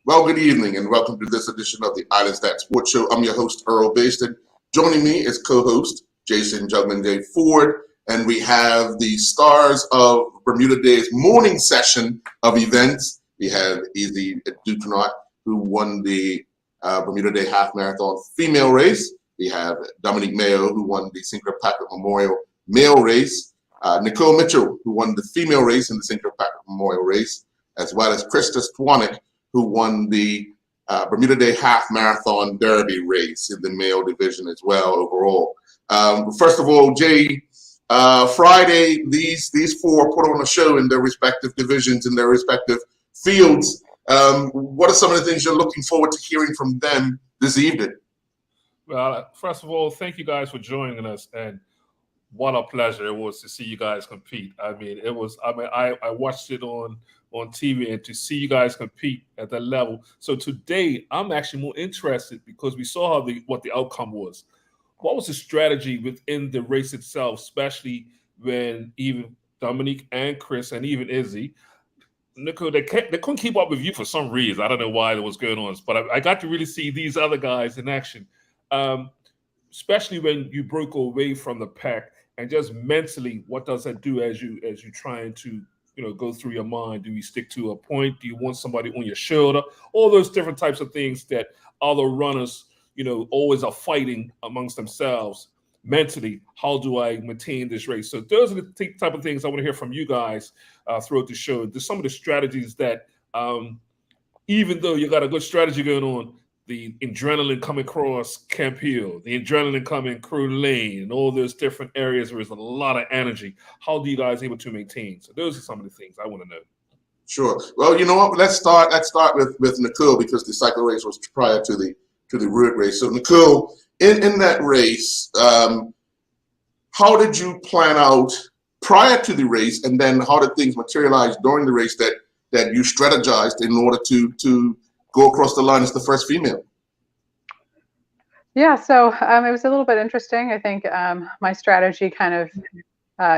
Well, good evening and welcome to this edition of the Island Stat Sports Show. I'm your host, Earl Baston. Joining me is co-host Jason Juggling Day Ford, and we have the stars of Bermuda Day's morning session of events. We have Izzy Dutonaut, who won the Bermuda Day Half Marathon female race. We have Dominique Mayo, who won the Sinclair Patrick Memorial male race. Nicole Mitchell, who won the female race in the Sinclair Patrick Memorial race, as well as Krista Stwanek, who won the Bermuda Day Half Marathon Derby race in the male division as well overall. First of all, Jay, Friday, these four put on a show in their respective divisions, in their respective fields. What are some of the things you're looking forward to hearing from them this evening? Well, first of all, thank you guys for joining us, and what a pleasure it was to see you guys compete. I mean, I watched it on TV, and to see you guys compete at that level. So today, I'm actually more interested because we saw what the outcome was. What was the strategy within the race itself, especially when even Dominique and Chris and even Izzy, Nicole, they couldn't keep up with you for some reason. I don't know why that was going on, but I got to really see these other guys in action, especially when you broke away from the pack. And just mentally, what does that do as you trying to go through your mind? Do you stick to a point? Do you want somebody on your shoulder? All those different types of things that other runners, always are fighting amongst themselves mentally. How do I maintain this race? So those are the type of things I want to hear from you guys throughout the show. There's some of the strategies that, even though you got a good strategy going on, the adrenaline coming across Camp Hill, the adrenaline coming Crow Lane, and all those different areas where there's a lot of energy. How do you guys able to maintain? So those are some of the things I want to know. Sure. Well, you know what? Let's start with Nicole, because the cycle race was prior to the road race. So Nicole, in that race, how did you plan out prior to the race, and then how did things materialize during the race that you strategized in order to go across the line as the first female? Yeah, so it was a little bit interesting. I think my strategy kind of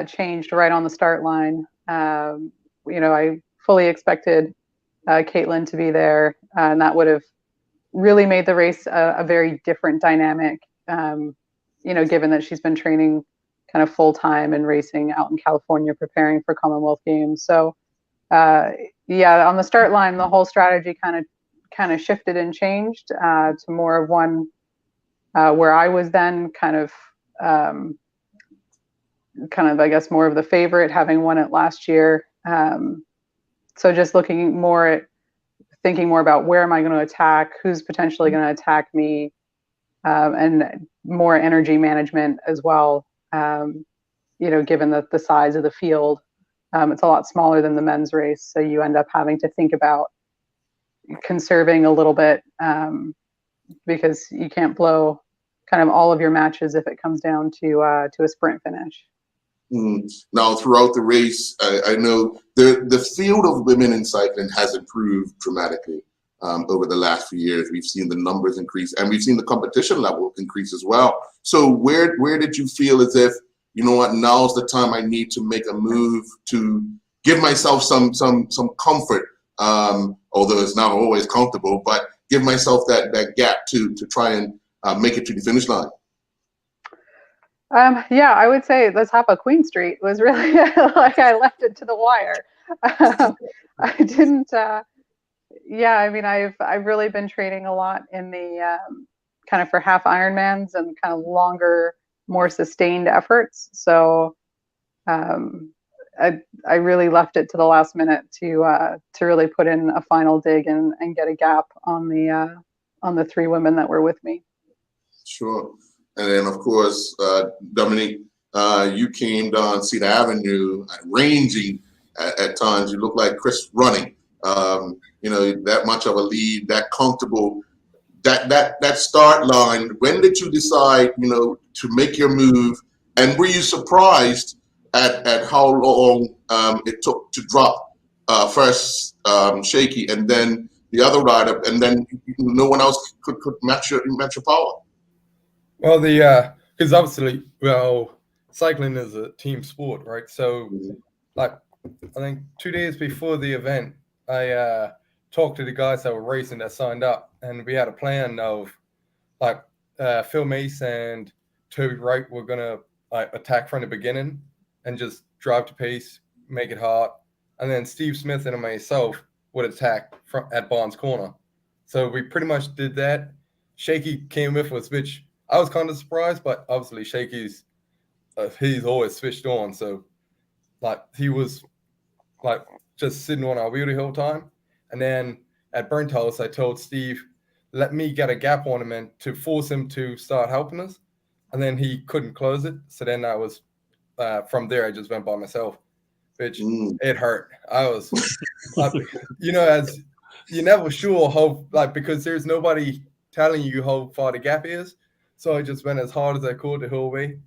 changed right on the start line. I fully expected Caitlin to be there, and that would have really made the race a very different dynamic, given that she's been training kind of full time and racing out in California, preparing for Commonwealth Games. So on the start line, the whole strategy kind of shifted and changed to more of one where I was then kind of I guess more of the favorite, having won it last year. So just thinking more about where am I going to attack, who's potentially going to attack me, and more energy management as well. Given the size of the field, it's a lot smaller than the men's race, so you end up having to think about conserving a little bit, because you can't blow kind of all of your matches if it comes down to a sprint finish. Now, throughout the race, I know the field of women in cycling has improved dramatically over the last few years. We've seen the numbers increase, and we've seen the competition level increase as well. So where did you feel as if, now's the time I need to make a move to give myself some comfort, although it's not always comfortable, but give myself that gap to try and make it to the finish line? I would say the top of Queen Street was really like I left it to the wire. I didn't. I've really been training a lot in the kind of for half Ironmans and kind of longer, more sustained efforts. So I really left it to the last minute to really put in a final dig and get a gap on the three women that were with me. Sure. And then, of course, Dominique, you came down Cedar Avenue, ranging at times. You look like Chris running. That much of a lead, that comfortable. that start line, when did you decide, to make your move? And were you surprised at how long it took to drop first Shaky and then the other rider, and then no one else could match your power? Well, because obviously, cycling is a team sport, right? So, like, I think 2 days before the event, I talked to the guys that were racing that signed up, and we had a plan of like Phil Mace and Toby Wright were gonna attack from the beginning and just drive to pace, make it hard, and then Steve Smith and myself would attack at Barnes Corner. So we pretty much did that. Shaky came with us, which I was kind of surprised, but obviously Shaky's he's always switched on, so like he was like just sitting on our wheel the whole time. And then at Burnt House, I told Steve, let me get a gap on him and to force him to start helping us. And then he couldn't close it. So then I was, from there, I just went by myself, which it hurt. I was, as you're never sure how, because there's nobody telling you how far the gap is. So I just went as hard as I could the whole way.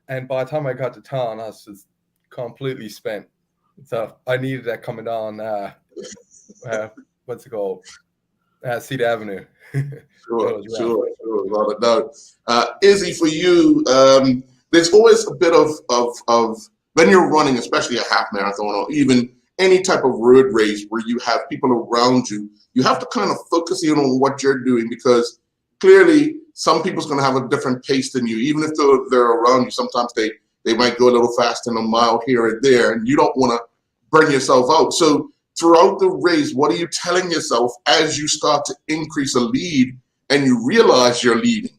And by the time I got to town, I was just completely spent. So I needed that coming down, what's it called? Cedar Avenue. Sure, without a doubt. Izzy, for you, there's always a bit of when you're running, especially a half marathon or even any type of road race where you have people around you, you have to kind of focus in on what you're doing, because clearly some people's going to have a different pace than you. Even if they're around you, sometimes they might go a little faster than a mile here and there, and you don't want to burn yourself out. So throughout the race, what are you telling yourself as you start to increase a lead and you realize you're leading?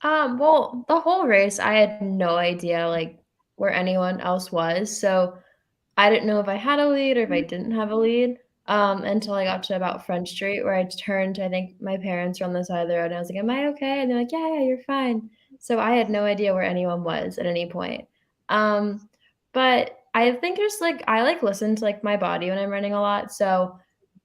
Well, the whole race, I had no idea where anyone else was. So I didn't know if I had a lead or if I didn't have a lead until I got to about Front Street, where I turned. I think my parents were on the side of the road, and I was like, am I okay? And they're like, yeah, you're fine. So I had no idea where anyone was at any point. But I think I listen to my body when I'm running a lot. So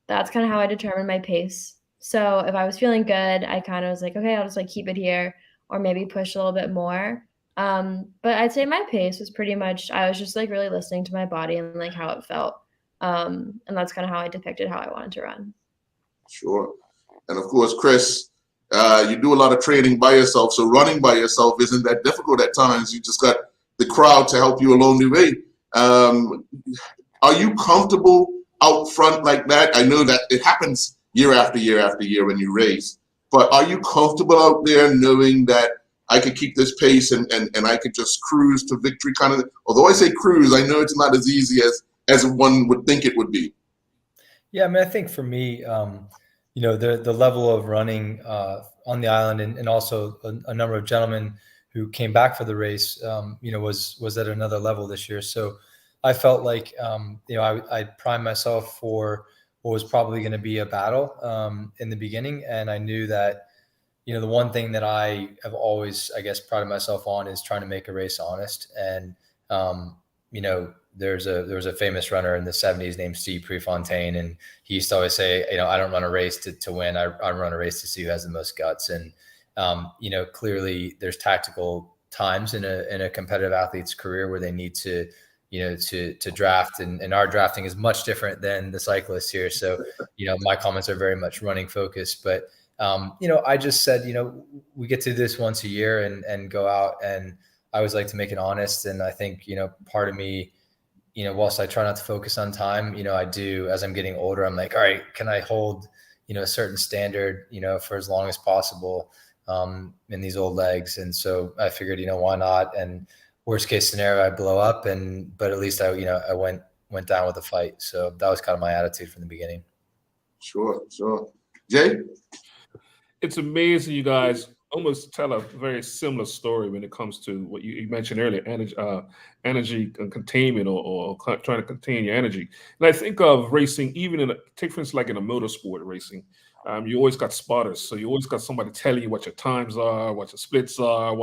that's kind of how I determine my pace. So if I was feeling good, I kind of was like, okay, I'll just keep it here, or maybe push a little bit more. But I'd say my pace was pretty much, I was just really listening to my body and how it felt. And that's kind of how I depicted how I wanted to run. Sure. And of course, Chris, you do a lot of training by yourself. So running by yourself isn't that difficult at times. You just got the crowd to help you along the way. Are you comfortable out front like that? I know that it happens year after year after year when you race, but are you comfortable out there knowing that I could keep this pace and I could just cruise to victory kind of? Although I say cruise, I know it's not as easy as one would think it would be. Yeah, I mean, I think for me, the level of running on the island and also a number of gentlemen who came back for the race, was at another level this year. So I felt like, I primed myself for what was probably going to be a battle in the beginning. And I knew that, the one thing that I have always, I guess, prided myself on is trying to make a race honest. And, there was a famous runner in the 70s named Steve Prefontaine, and he used to always say, I don't run a race to win. I run a race to see who has the most guts. And, clearly there's tactical times in a competitive athlete's career where they need to, to draft, and our drafting is much different than the cyclists here. So, my comments are very much running focused, but, I just said, we get to do this once a year and go out, and I always like to make it honest. And I think, part of me, whilst I try not to focus on time, I do, as I'm getting older, I'm like, all right, can I hold, a certain standard, for as long as possible in these old legs? And so I figured, why not? And worst case scenario, I blow up, but at least I went down with a fight. So that was kind of my attitude from the beginning. Sure. Jay? It's amazing you guys almost tell a very similar story when it comes to what you mentioned earlier, energy containment or trying to contain your energy. And I think of racing, even take for instance, in a motorsport racing, you always got spotters. So you always got somebody telling you what your times are, what your splits are,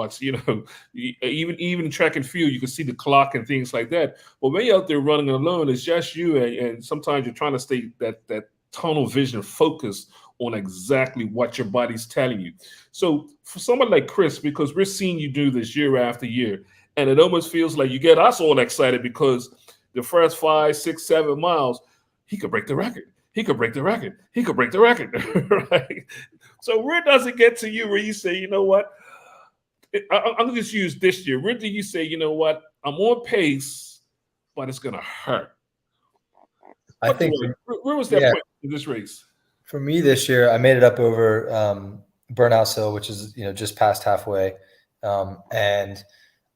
even track and field, you can see the clock and things like that. But when you're out there running alone, it's just you. And sometimes you're trying to stay that tunnel vision focus on exactly what your body's telling you. So for someone like Chris, because we're seeing you do this year after year, and it almost feels like you get us all excited because the first 5, 6, 7 miles, he could break the record. He could break the record. He could break the record. Right? So where does it get to you where you say, you know what? I'm going to just use this year. Where do you say, you know what? I'm on pace, but it's going to hurt? I think where was that point in this race? For me this year, I made it up over Burnhouse Hill, which is just past halfway, and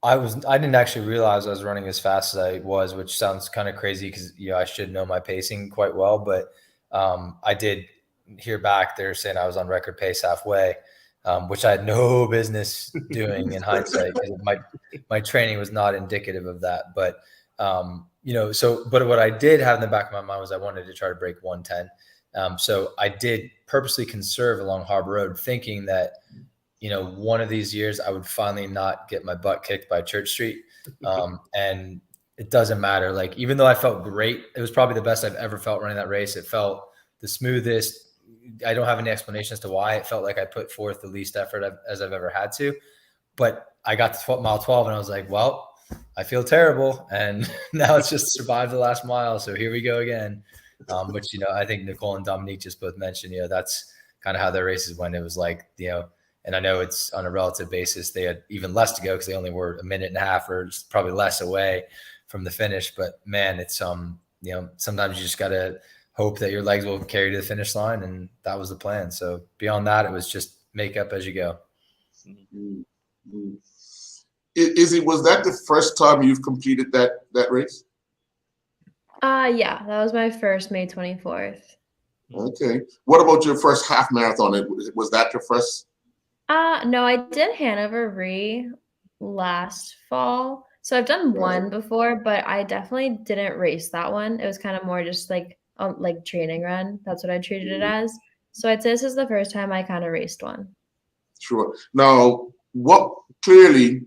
I didn't actually realize I was running as fast as I was, which sounds kind of crazy because I should know my pacing quite well, but I did hear back they're saying I was on record pace halfway, which I had no business doing in hindsight because my training was not indicative of that, but. But what I did have in the back of my mind was I wanted to try to break 110. So I did purposely conserve along Harbor Road, thinking that, one of these years I would finally not get my butt kicked by Church Street. And it doesn't matter. Like, even though I felt great, it was probably the best I've ever felt running that race. It felt the smoothest. I don't have any explanation as to why. It felt like I put forth the least effort as I've ever had to. But I got to mile 12 and I was like, well, I feel terrible, and now it's just survive the last mile. So here we go again. Which, I think Nicole and Dominique just both mentioned, that's kind of how their races went. It was like, and I know it's on a relative basis, they had even less to go because they only were a minute and a half or probably less away from the finish. But man, it's, sometimes you just got to hope that your legs will carry to the finish line. And that was the plan. So beyond that, it was just make up as you go. Mm-hmm. Izzy, was that the first time you've completed that race? Yeah, that was my first May 24th. Okay. What about your first half marathon? Was that your first? No, I did Hanover Re last fall. So I've done one before, but I definitely didn't race that one. It was kind of more just like training run. That's what I treated it as. So I'd say this is the first time I kind of raced one. Sure. Now, clearly,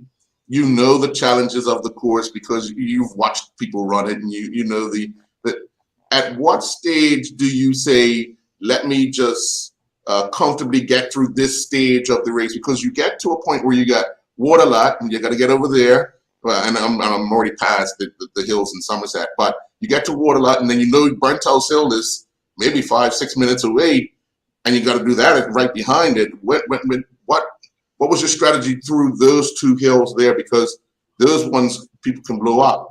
the challenges of the course because you've watched people run it, and you know at what stage do you say, let me just comfortably get through this stage of the race? Because you get to a point where you got water lot and you got to get over there. And I'm already past the hills in Somerset, but you get to water lot and then Burnt House Hill is maybe 5-6 minutes away, and you got to do that right behind it. What was your strategy through those two hills there? Because those ones people can blow up.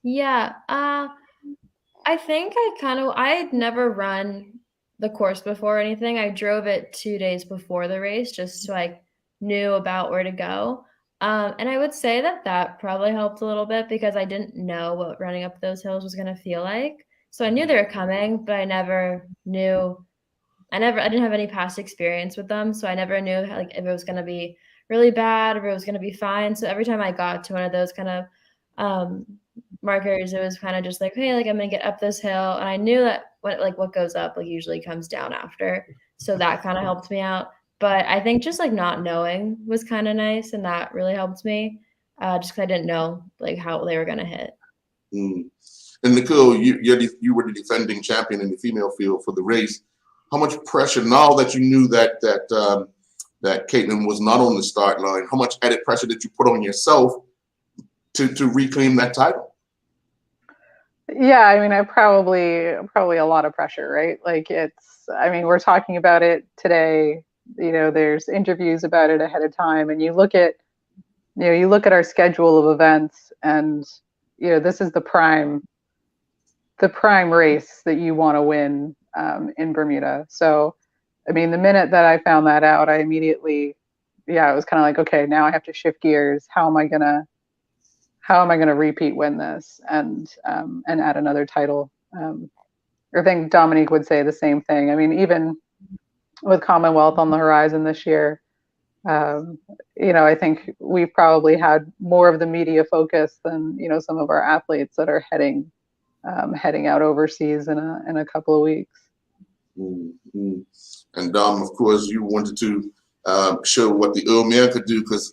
Yeah, I think I had never run the course before or anything. I drove it 2 days before the race just so I knew about where to go. And I would say that probably helped a little bit because I didn't know what running up those hills was going to feel like. So I knew they were coming, but I didn't have any past experience with them. So I never knew if it was going to be really bad or if it was going to be fine. So every time I got to one of those kind of markers, it was kind of just like, hey, I'm going to get up this hill. And I knew that what goes up usually comes down after. So that kind of helped me out. But I think just not knowing was kind of nice. And that really helped me just because I didn't know how they were going to hit. Mm. And Nicole, you were the defending champion in the female field for the race. How much pressure, now that you knew that Caitlin was not on the start line, how much added pressure did you put on yourself to reclaim that title? Yeah, I mean, I probably a lot of pressure, right? We're talking about it today. There's interviews about it ahead of time, and you look at our schedule of events, and this is the prime race that you want to win in Bermuda. So, I mean, the minute that I found that out, I immediately, it was kind of like, okay, now I have to shift gears. How am I gonna repeat win this and add another title? I think Dominique would say the same thing. I mean, even with Commonwealth on the horizon this year, I think we've probably had more of the media focus than some of our athletes that are heading out overseas in a couple of weeks. Mm-hmm. And Dom, of course, you wanted to show what the Earl Mare could do, because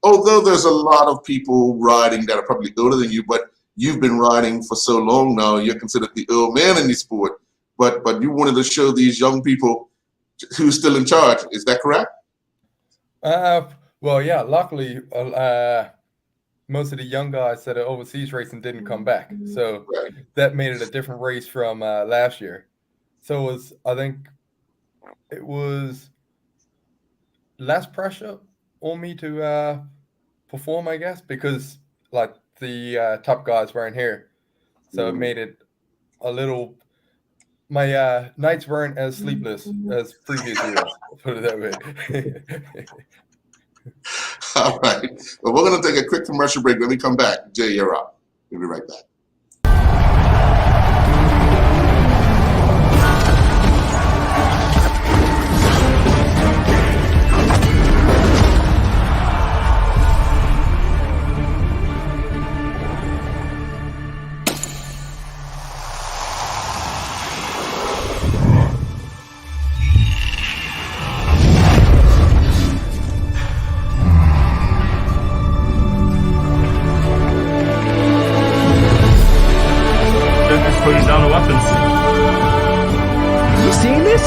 although there's a lot of people riding that are probably older than you, but you've been riding for so long now, you're considered the Earl Mare in the sport. but you wanted to show these young people who's still in charge. Is that correct? Well, yeah. Luckily, most of the young guys that are overseas racing didn't come back, so Right. that made it a different race from last year. So I think it was less pressure on me to perform, I guess, because like the top guys weren't here, so it made it a little. My nights weren't as sleepless as previous years. Put it that way. All right. Well, we're going to take a quick commercial break. When we come back, Jay, you're up. We'll be right back. Just putting down the weapons. You seeing this?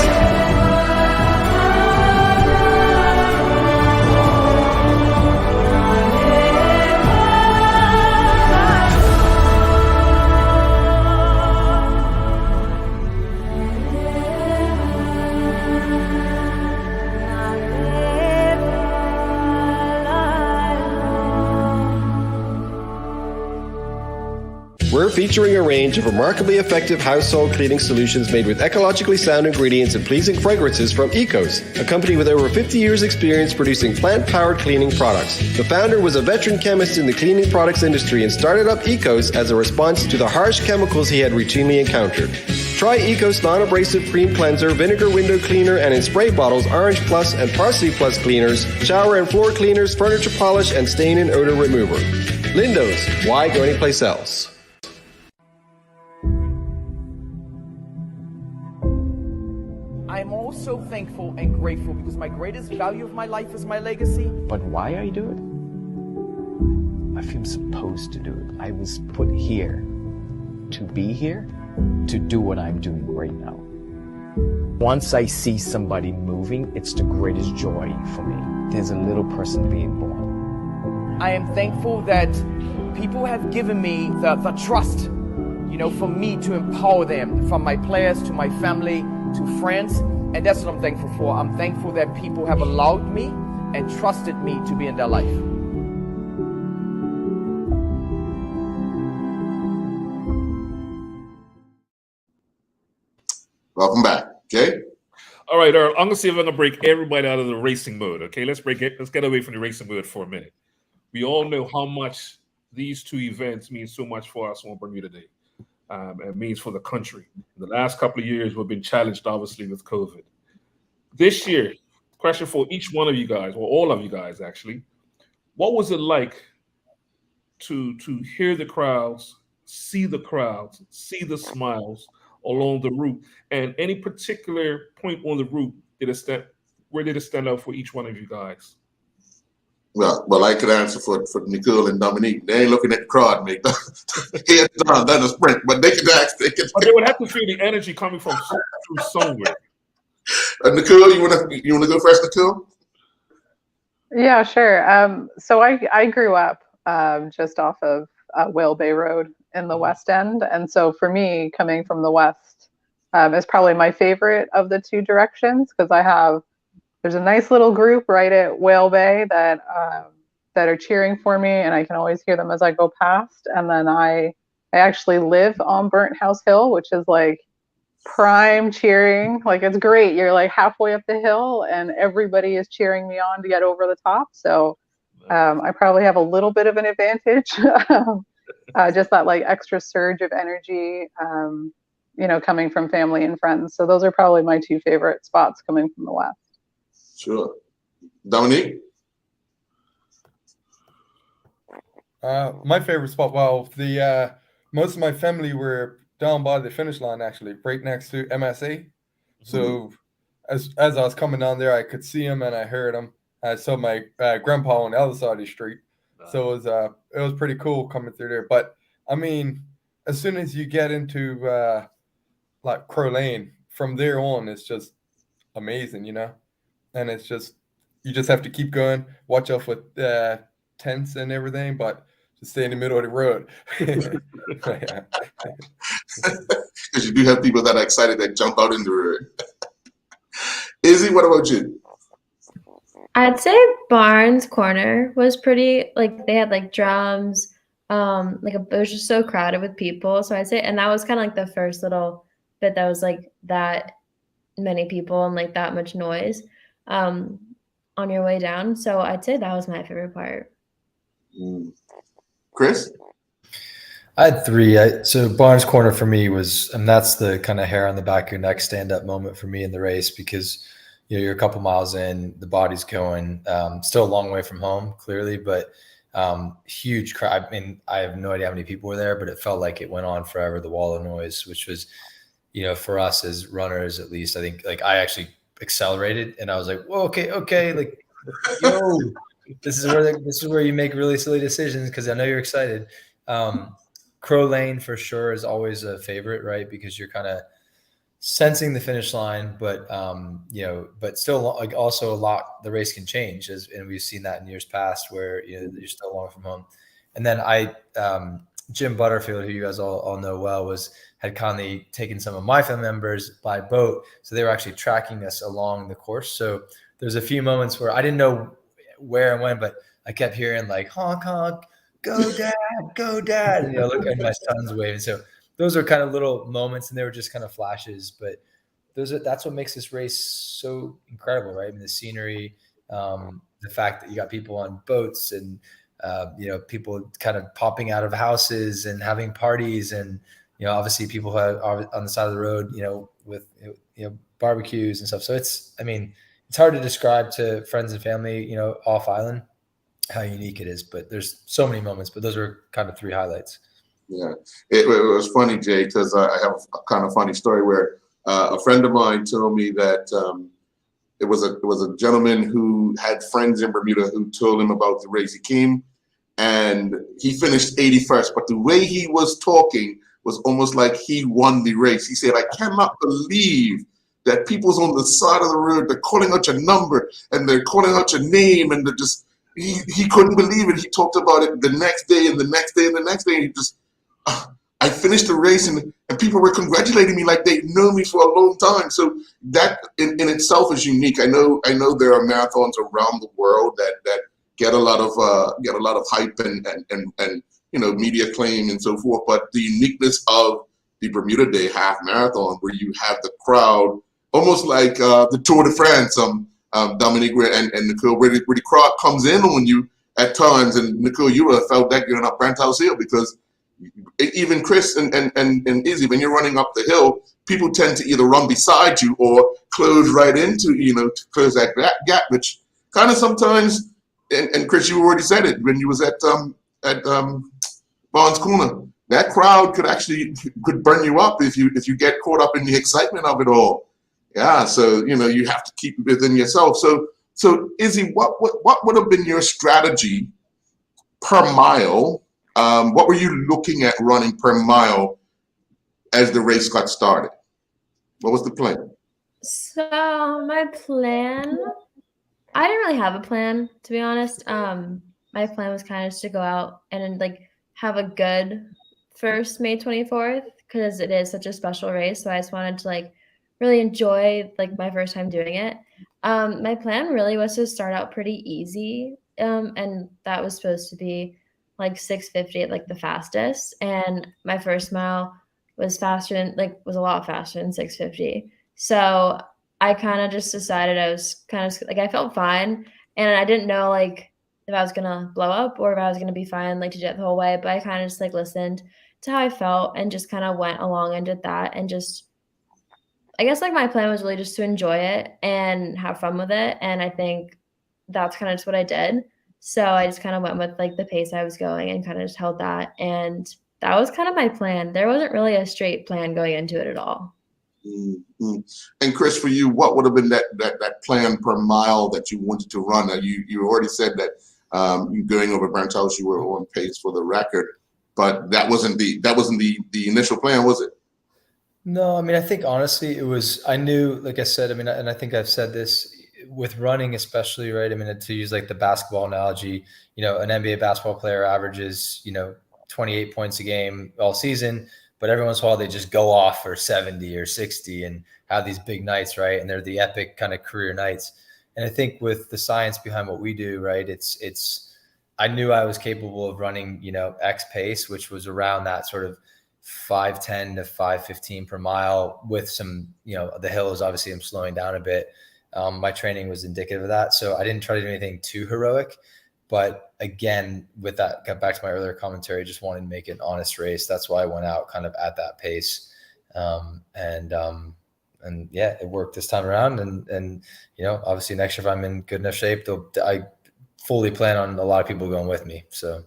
We're featuring a range of remarkably effective household cleaning solutions made with ecologically sound ingredients and pleasing fragrances from Ecos, a company with over 50 years experience producing plant-powered cleaning products. The founder was a veteran chemist in the cleaning products industry and started up Ecos as a response to the harsh chemicals he had routinely encountered. Try Ecos Non-Abrasive Cream Cleanser, Vinegar Window Cleaner, and in spray bottles, Orange Plus and Parsley Plus cleaners, shower and floor cleaners, furniture polish, and stain and odor remover. Lindo's, why go anyplace else? I'm also thankful and grateful because my greatest value of my life is my legacy. But why I do it? I feel supposed to do it. I was put here to be here, to do what I'm doing right now. Once I see somebody moving, it's the greatest joy for me. There's a little person being born. I am thankful that people have given me the trust, for me to empower them, from my players to my family to friends. And that's what I'm thankful for. I'm thankful that people have allowed me and trusted me to be in their life. Welcome back. Jay? All right, Earl, I'm gonna see if I can break everybody out of the racing mode. Okay, let's get away from the racing mode for a minute. We all know how much these two events mean so much for us on Bermuda Day. It means for the country. In the last couple of years, we've been challenged, obviously, with COVID. This year, question for each one of you guys, or all of you guys, actually, what was it like to hear the crowds, see the smiles along the route, and any particular point on the route where did it stand out for each one of you guys? Well, I could answer for Nicole and Dominique. They ain't looking at the crowd, mate. Yeah, done a sprint, but they could ask. But they would have to feel the energy coming from somewhere. Nicole, you wanna go first, Nicole? Yeah, sure. So I grew up just off of Whale Bay Road in the West End, and so for me, coming from the West is probably my favorite of the two directions because there's a nice little group right at Whale Bay that are cheering for me, and I can always hear them as I go past. And then I actually live on Burnt House Hill, which is like prime cheering. Like, it's great. You're like halfway up the hill, and everybody is cheering me on to get over the top. So I probably have a little bit of an advantage. Just that like extra surge of energy, coming from family and friends. So those are probably my two favorite spots coming from the West. Sure. Dominique? My favorite spot, well, the most of my family were down by the finish line, actually, right next to MSA. So as I was coming down there, I could see him and I heard him. I saw my grandpa on the other side of the street. So it was pretty cool coming through there. But I mean, as soon as you get into like Crow Lane, from there on, it's just amazing, you know? And it's just, you just have to keep going, watch out for tents and everything, but just stay in the middle of the road. Because you do have people that are excited that jump out in the road. Izzy, what about you? I'd say Barnes Corner was pretty, like, they had like drums, it was just so crowded with people. So I'd say, and that was kind of like the first little bit that was like that many people and like that much noise on your way down. So I'd say that was my favorite part. Chris? I had three. So Barnes Corner for me was, and that's the kind of hair on the back of your neck stand-up moment for me in the race, because you're a couple miles in, the body's going, still a long way from home, clearly, but huge crowd. I mean, I have no idea how many people were there, but it felt like it went on forever, the wall of noise, which was, for us as runners, at least, I think, like, I actually accelerated and I was like, whoa, okay, like, yo, this is where you make really silly decisions, because I know you're excited. Crow Lane for sure is always a favorite, right? Because you're kind of sensing the finish line, but but still, like, also a lot, the race can change, and we've seen that in years past where you're still long from home. And then Jim Butterfield, who you guys all know well, had kindly taken some of my family members by boat, so they were actually tracking us along the course. So there's a few moments where I didn't know where and when, but I kept hearing like honk honk, go dad, and look at my son's waving. So those are kind of little moments, and they were just kind of flashes, but that's what makes this race so incredible, right? I mean, the scenery, the fact that you got people on boats and people kind of popping out of houses and having parties, and obviously people who are on the side of the road, with barbecues and stuff. So it's hard to describe to friends and family, off island, how unique it is, but there's so many moments, but those are kind of three highlights. Yeah, it was funny, Jay, because I have a kind of funny story where a friend of mine told me that it was a gentleman who had friends in Bermuda who told him about the race. He came and he finished 81st, but the way he was talking was almost like he won the race. He said, "I cannot believe that people's on the side of the road, they're calling out your number and they're calling out your name, and they're just." He couldn't believe it. He talked about it the next day and the next day and the next day. And he just, I finished the race and people were congratulating me like they know me for a long time. So that in itself is unique. I know there are marathons around the world that get a lot of hype and media claim and so forth. But the uniqueness of the Bermuda Day half marathon, where you have the crowd almost like the Tour de France, Dominique and Nicole, where the crowd comes in on you at times. And Nicole, you would have felt that going up Brent House Hill, because even Chris and Izzy, when you're running up the hill, people tend to either run beside you or close right into, to close that gap, which kind of sometimes, and Chris, you already said it when you was at Barnes Corner, that crowd could burn you up if you get caught up in the excitement of it all. Yeah, so you have to keep it within yourself. So Izzy, what would have been your strategy per mile? What were you looking at running per mile as the race got started? What was the plan? So my plan, I didn't really have a plan, to be honest. My plan was kind of just to go out and have a good first May 24th, because it is such a special race. So I just wanted to really enjoy my first time doing it. My plan really was to start out pretty easy, and that was supposed to be 6:50 at the fastest. And my first mile was was a lot faster than 6:50. So I kind of just decided I was kind of I felt fine, and I didn't know if I was gonna blow up or if I was gonna be fine to jet the whole way. But I kind of just listened to how I felt and just kind of went along and did that, and just. I guess my plan was really just to enjoy it and have fun with it. And I think that's kind of just what I did. So I just kind of went with the pace I was going and kind of just held that. And that was kind of my plan. There wasn't really a straight plan going into it at all. Mm-hmm. And Chris, for you, what would have been that plan per mile that you wanted to run? You already said that you going over Brent House, you were on pace for the record, but that wasn't the initial plan, was it? No, I mean, I think honestly, it was, I knew, like I said, I mean, and I think I've said this with running, especially, right? I mean, to use like the basketball analogy, an NBA basketball player averages, 28 points a game all season, but every once in a while they just go off for 70 or 60 and have these big nights, right? And they're the epic kind of career nights. And I think with the science behind what we do, right, I knew I was capable of running, X pace, which was around that sort of 5:10 to 5:15 per mile with some, the hills, obviously I'm slowing down a bit. My training was indicative of that. So I didn't try to do anything too heroic, but again, with that, got back to my earlier commentary, just wanted to make it an honest race. That's why I went out kind of at that pace. And yeah, it worked this time around. And obviously next year, if I'm in good enough shape, I fully plan on a lot of people going with me. So.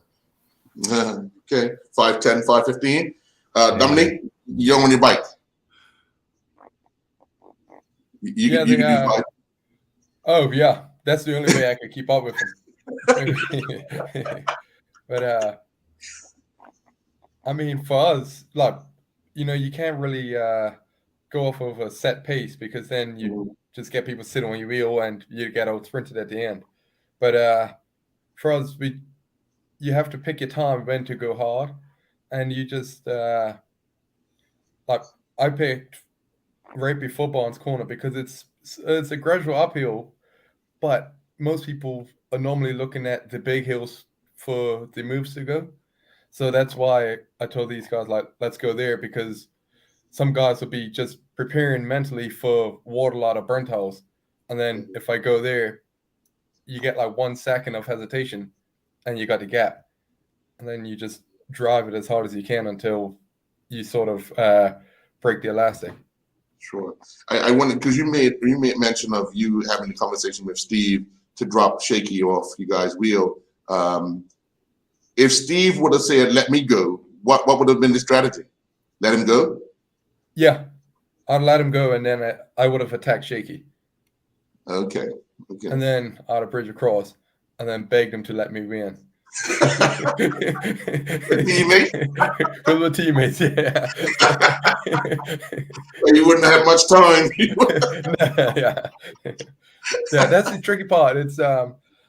Okay. 5:10, 5:15. Dominique, you're on your bike. You can do bike. Oh yeah, that's the only way I could keep up with him. But I mean, for us, like, you can't really go off of a set pace, because then you just get people sitting on your wheel and you get out sprinted at the end. But for us, you have to pick your time when to go hard, and you just like I picked right before Barnes Corner because it's a gradual uphill, but most people are normally looking at the big hills for the moves to go. So that's why I told these guys, like, let's go there, because some guys will be just preparing mentally for Waterloo or Burnt House. And then if I go there, you get like 1 second of hesitation and you got the gap. And then you just drive it as hard as you can until you sort of break the elastic. Sure. I wanted, because you made mention of you having a conversation with Steve to drop Shaky off you guys' wheel. If Steve would have said, let me go, what would have been the strategy? Let him go? Yeah, I'd let him go, and then I would have attacked Shaky. Okay. And then I'd have bridged across, and then begged him to let me win. Teammates? With the teammates, yeah. Well, you wouldn't have much time. Yeah, that's the tricky part. It's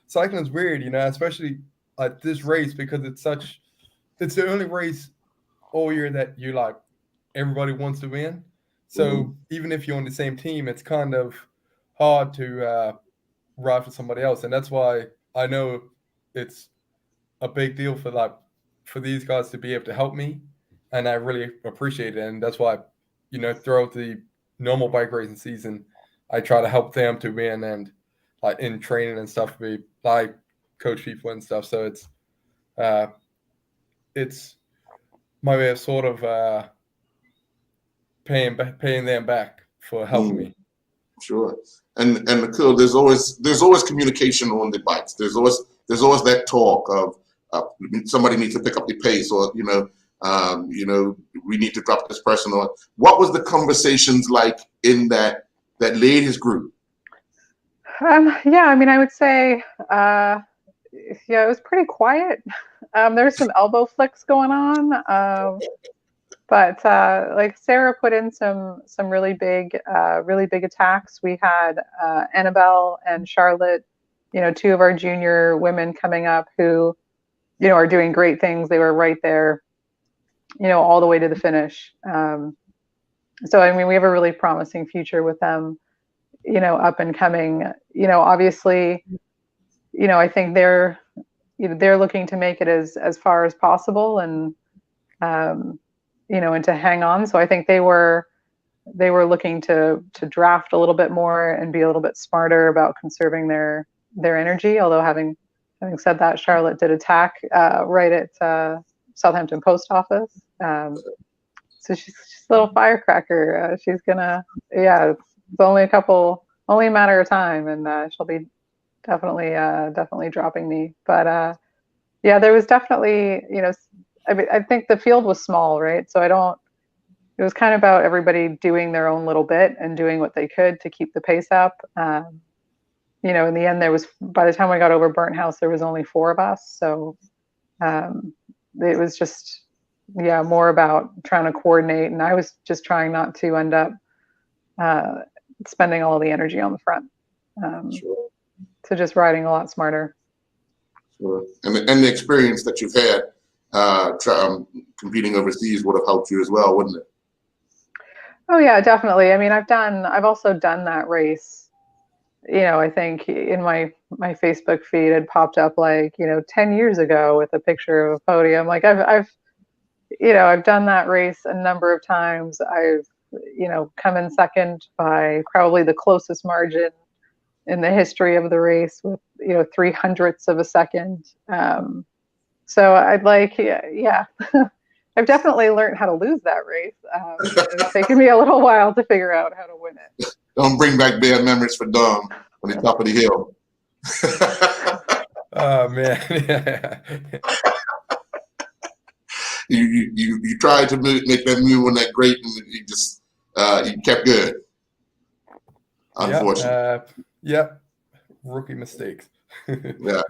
cycling's weird, especially at this race, because it's the only race all year that you like everybody wants to win. So even if you're on the same team, it's kind of hard to ride for somebody else, and that's why I know it's a big deal for these guys to be able to help me, and I really appreciate it. And that's why, throughout the normal bike racing season, I try to help them to win, and like in training and stuff, we like coach people and stuff. So it's my way of sort of paying them back for helping me. Sure. And Nicole, there's always communication on the bikes. There's always that talk of somebody needs to pick up the pace, or we need to drop this person. Or what was the conversations like in that ladies group? Yeah, I mean, I would say, it was pretty quiet. There's some elbow flicks going on, but like Sarah put in some really big attacks. We had Annabelle and Charlotte, two of our junior women coming up who, are doing great things. They were right there, all the way to the finish. So, I mean, we have a really promising future with them, up and coming. Obviously, I think they're looking to make it as far as possible, and and to hang on. So I think they were looking to draft a little bit more and be a little bit smarter about conserving their energy. Although having said that, Charlotte did attack right at Southampton Post Office. So she's a little firecracker. She's gonna, it's only a matter of time, and she'll be definitely dropping me. But there was definitely, I think the field was small, right? So it was kind of about everybody doing their own little bit and doing what they could to keep the pace up. In the end, by the time we got over Burnt House, there was only 4 of us. So it was just, more about trying to coordinate. And I was just trying not to end up spending all the energy on the front. Sure. So just riding a lot smarter. Sure. And the experience that you've had competing overseas would have helped you as well, wouldn't it? Oh yeah, definitely. I mean, I've also done that race. I think in my Facebook feed had popped up 10 years ago with a picture of a podium. Like I've done that race a number of times. I've come in second by probably the closest margin in the history of the race with 300ths of a second. So I'd I've definitely learned how to lose that race. It's taken me a little while to figure out how to win it. Don't bring back bad memories for Dom on the top of the hill. Oh man. You tried to make that move on that grate, and you just you kept good. Unfortunately. Yep. Rookie mistakes. Yeah.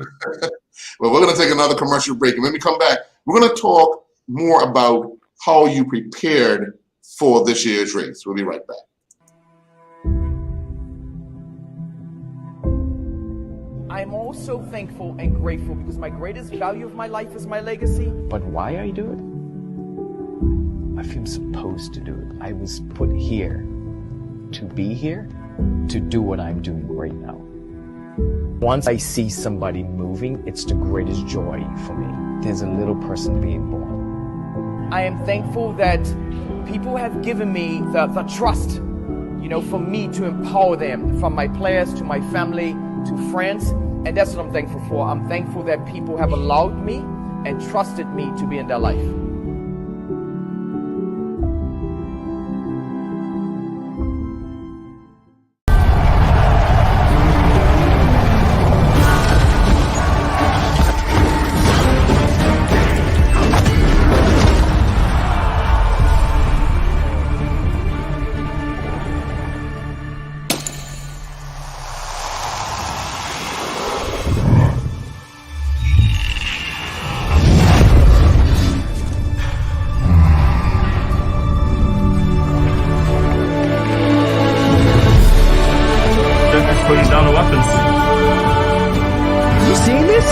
Well, we're going to take another commercial break, and when we come back, we're going to talk more about how you prepared for this year's race. We'll be right back. I'm also thankful and grateful because my greatest value of my life is my legacy. But why I do it? I feel supposed to do it. I was put here to be here, to do what I'm doing right now. Once I see somebody moving, it's the greatest joy for me. There's a little person being born. I am thankful that people have given me the trust, for me to empower them, from my players to my family to friends. And that's what I'm thankful for. I'm thankful that people have allowed me and trusted me to be in their life. Putting down the weapons. You seeing this?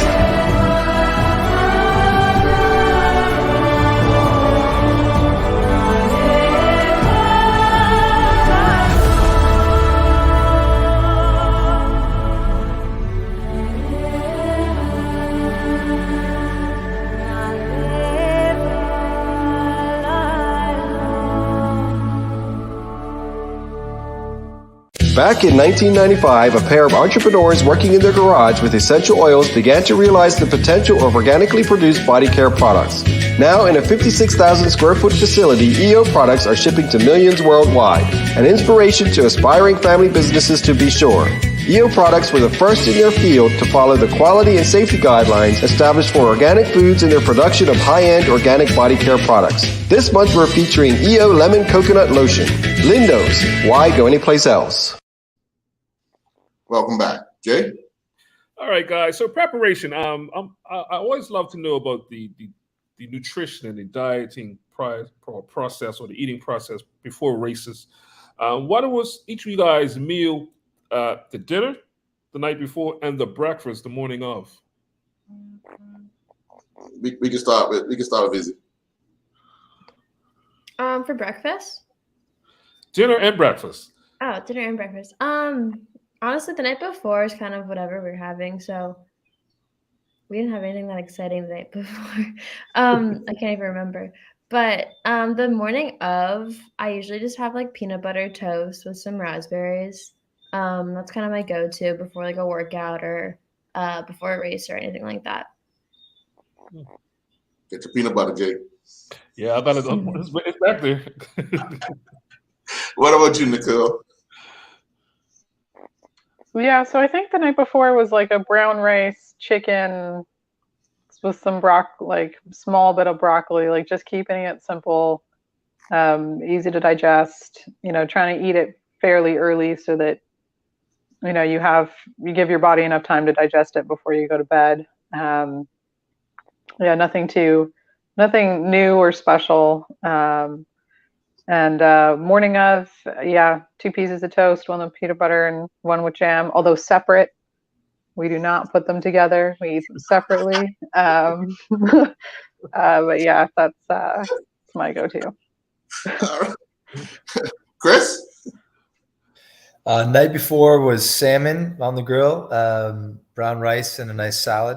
Back in 1995, a pair of entrepreneurs working in their garage with essential oils began to realize the potential of organically produced body care products. Now, in a 56,000 square foot facility, EO products are shipping to millions worldwide, an inspiration to aspiring family businesses to be sure. EO products were the first in their field to follow the quality and safety guidelines established for organic foods in their production of high-end organic body care products. This month we're featuring EO Lemon Coconut Lotion. Lindo's. Why go anyplace else? Welcome back, Jay. All right, guys. So preparation. I always love to know about the nutrition and the dieting process or the eating process before races. What was each of you guys' meal, the dinner the night before, and the breakfast the morning of? We can start with Izzy. For breakfast? Dinner and breakfast. Oh, dinner and breakfast. Honestly, the night before is kind of whatever we're having, so we didn't have anything that exciting the night before. I can't even remember. But the morning of, I usually just have like peanut butter toast with some raspberries. That's kind of my go-to before like a workout or before a race or anything like that. Get your peanut butter, Jay. Yeah, I thought it's back there. What about you, Nicole? Yeah, so I think the night before was like a brown rice, chicken with some small bit of broccoli, like just keeping it simple, easy to digest, trying to eat it fairly early so that, you give your body enough time to digest it before you go to bed. Yeah, nothing too nothing new or special. And morning of, yeah, 2 pieces of toast, one with peanut butter and one with jam, although separate. We do not put them together. We eat them separately. But yeah, that's my go-to. Chris? Night before was salmon on the grill, brown rice and a nice salad.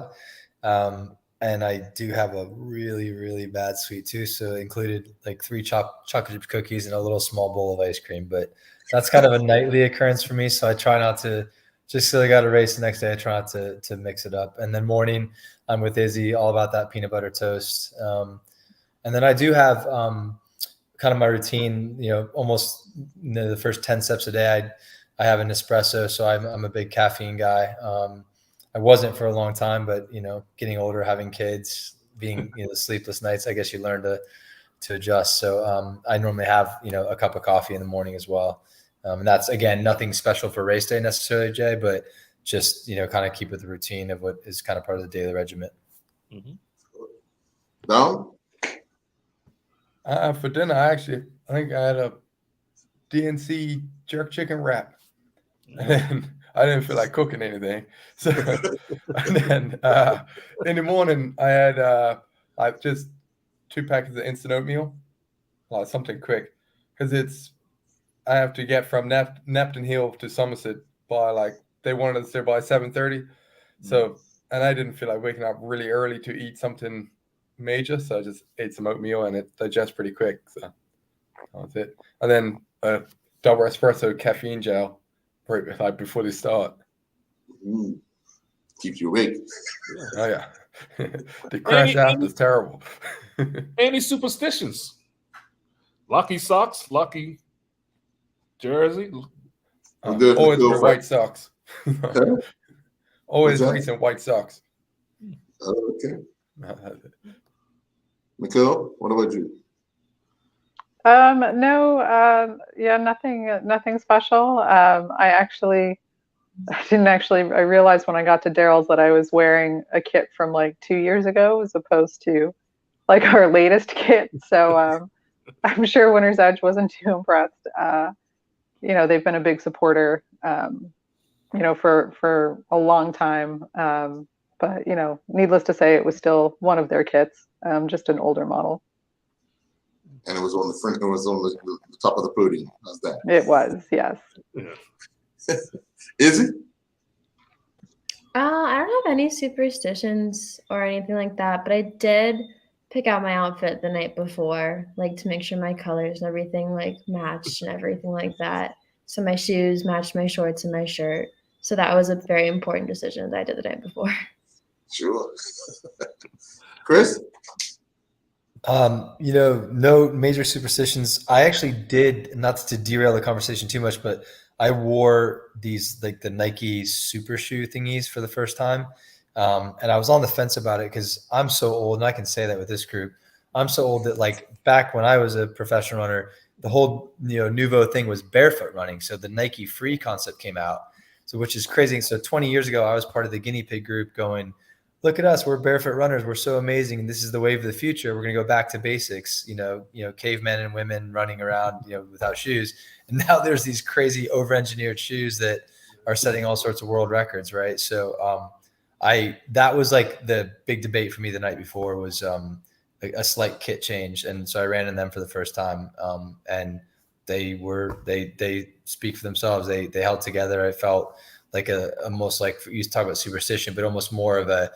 And I do have a really, really bad sweet tooth, so it included like 3 chocolate chip cookies and a little small bowl of ice cream. But that's kind of a nightly occurrence for me, so I try not to. Just so I got a race the next day, I try not to mix it up. And then morning, I'm with Izzy, all about that peanut butter toast. And then I do have kind of my routine. Almost the first 10 steps a day, I have an espresso, so I'm a big caffeine guy. I wasn't for a long time, but getting older, having kids, being sleepless nights, I guess you learn to adjust. So I normally have a cup of coffee in the morning as well. And that's, again, nothing special for race day necessarily, Jay, but just kind of keep with the routine of what is kind of part of the daily regimen. No. For dinner, I think I had a DNC jerk chicken wrap. And I didn't feel like cooking anything. So, and then in the morning, I had just 2 packets of instant oatmeal, something quick, because I have to get from Neptune Hill to Somerset by they wanted us there by 7:30. So, and I didn't feel like waking up really early to eat something major, so I just ate some oatmeal and it digests pretty quick. So that was it. And then a double espresso caffeine gel right before they start. Keeps you awake. Oh yeah. The crash out is terrible. Any superstitions? Lucky socks, lucky jersey. Always wear white socks. Always recent white socks. Okay. Mikhail, what about you? No, yeah, nothing special. I realized when I got to Daryl's that I was wearing a kit from like 2 years ago as opposed to like our latest kit. So I'm sure Winner's Edge wasn't too impressed. They've been a big supporter, for a long time. But needless to say, it was still one of their kits, just an older model. And it was on the front. It was on the top of the podium. How's that? It was, yes. Is it? I don't have any superstitions or anything like that, but I did pick out my outfit the night before, to make sure my colors and everything matched and everything like that. So my shoes matched my shorts and my shirt. So that was a very important decision that I did the night before. Sure. Chris? No major superstitions. I actually did, not to derail the conversation too much, but I wore these the Nike super shoe thingies for the first time. And I was on the fence about it because I'm so old, and I can say that with this group. I'm so old that back when I was a professional runner, the whole nouveau thing was barefoot running. So the Nike Free concept came out, which is crazy. So 20 years ago, I was part of the guinea pig group going, look at us, we're barefoot runners, we're so amazing, and this is the wave of the future. We're going to go back to basics, cavemen and women running around, without shoes. And now there's these crazy over-engineered shoes that are setting all sorts of world records, right? So that was the big debate for me the night before was a slight kit change, and so I ran in them for the first time, and they speak for themselves. They held together. I felt like almost like you used to talk about superstition, but almost more of a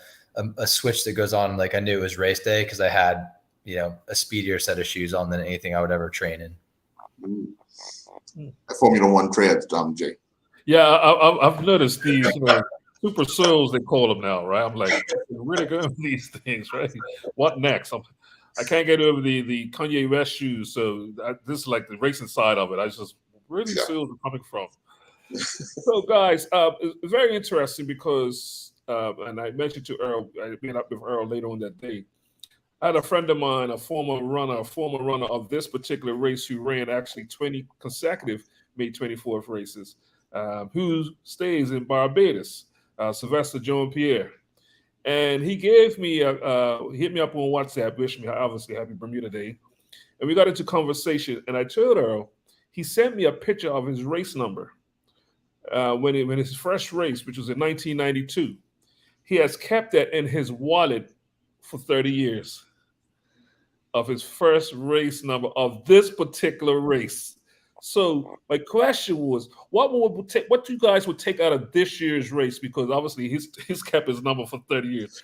switch that goes on. I knew it was race day because I had a speedier set of shoes on than anything I would ever train in. Formula One treads, Jay. Yeah, I've noticed these super soils, they call them now, right? I'm like, really good with these things, right? What next? I can't get over the Kanye West shoes, so this is the racing side of it. I just where these soils are coming from. So, guys, it's very interesting because, and I mentioned to Earl, I met up with Earl later on that day. I had a friend of mine, a former runner of this particular race who ran actually 20 consecutive May 24th races, who stays in Barbados, Sylvester Jean-Pierre. and he gave me he hit me up on WhatsApp, wished me obviously happy Bermuda Day, and we got into conversation. And I told Earl, he sent me a picture of his race number when his first race, which was in 1992. He has kept that in his wallet for 30 years of his first race number of this particular race. So my question was, what you guys would take out of this year's race? Because obviously he's kept his number for 30 years.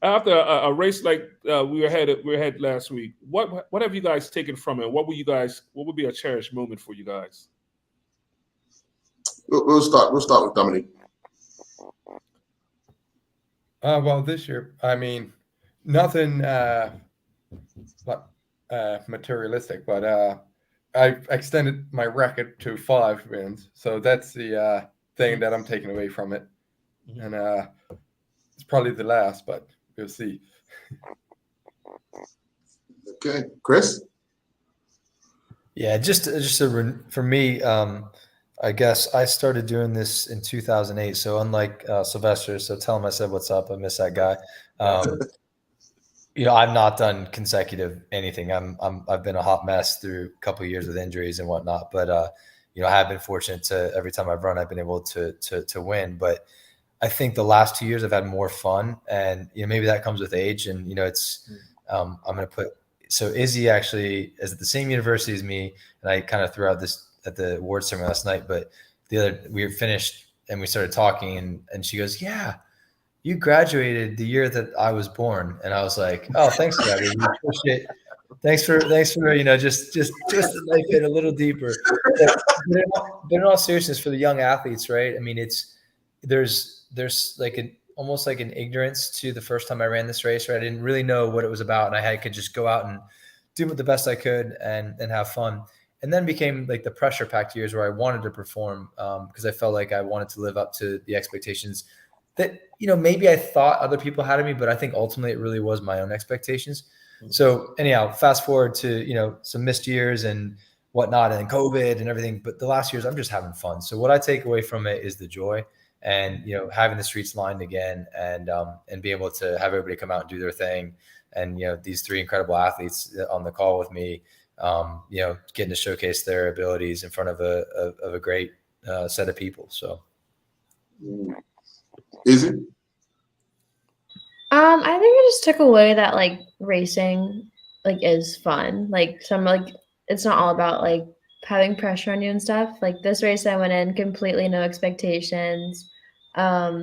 After a race like we had last week, what have you guys taken from it? What would be a cherished moment for you guys? We'll start with Dominique. Well, this year, I mean, nothing materialistic, but I extended my record to 5 wins, so that's the thing that I'm taking away from it, and it's probably the last, but we'll see. Okay, Chris. Yeah, for me, I guess I started doing this in 2008. So unlike Sylvester, so tell him I said what's up. I miss that guy. I've not done consecutive anything. I've been a hot mess through a couple of years with injuries and whatnot. But I have been fortunate to every time I've run, I've been able to win. But I think the last 2 years I've had more fun, and maybe that comes with age. And it's I'm going to put Izzy actually is at the same university as me, and I kind of threw out this at the awards ceremony last night. But we were finished and we started talking, and she goes, "Yeah, you graduated the year that I was born." And I was like, "Oh, thanks, Gabby. We appreciate. Thanks for just to like it a little deeper." But in all seriousness, for the young athletes, right? I mean, there's like almost like an ignorance to the first time I ran this race, right? I didn't really know what it was about, and I could just go out and do the best I could and have fun. And then became like the pressure-packed years where I wanted to perform because I felt like I wanted to live up to the expectations that, maybe I thought other people had of me, but I think ultimately it really was my own expectations. So anyhow, fast forward to, some missed years and whatnot and COVID and everything. But the last years, I'm just having fun. So what I take away from it is the joy and, having the streets lined again and be able to have everybody come out and do their thing. And, these 3 incredible athletes on the call with me, getting to showcase their abilities in front of a great set of people. So. Is it? I think I just took away that like racing is fun. It's not all about having pressure on you and stuff. Like this race I went in completely no expectations. No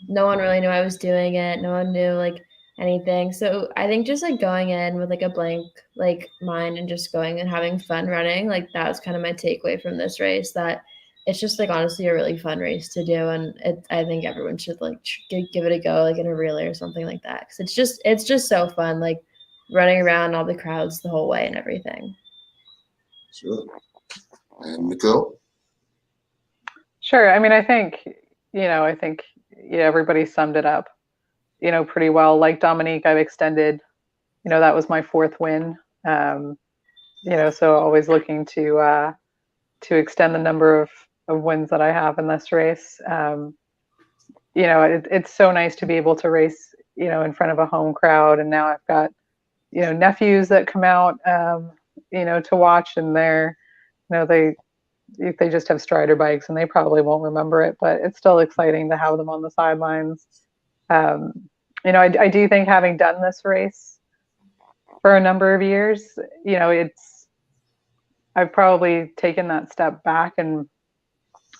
one really knew I was doing it. No one knew anything. So I think just going in with a blank mind and just going and having fun running, that was kind of my takeaway from this race, that it's just honestly a really fun race to do. And I think everyone should give it a go in a relay or something like that. Cause it's just so fun, running around all the crowds the whole way and everything. Sure. And Nicole? Sure. I mean, I think everybody summed it up, pretty well. Like Dominique, I've extended, that was my 4th win. So always looking to extend the number of wins that I have in this race. It's so nice to be able to race, in front of a home crowd. And now I've got, nephews that come out, to watch, and they're, they just have Strider bikes and they probably won't remember it, but it's still exciting to have them on the sidelines. I do think having done this race for a number of years, I've probably taken that step back and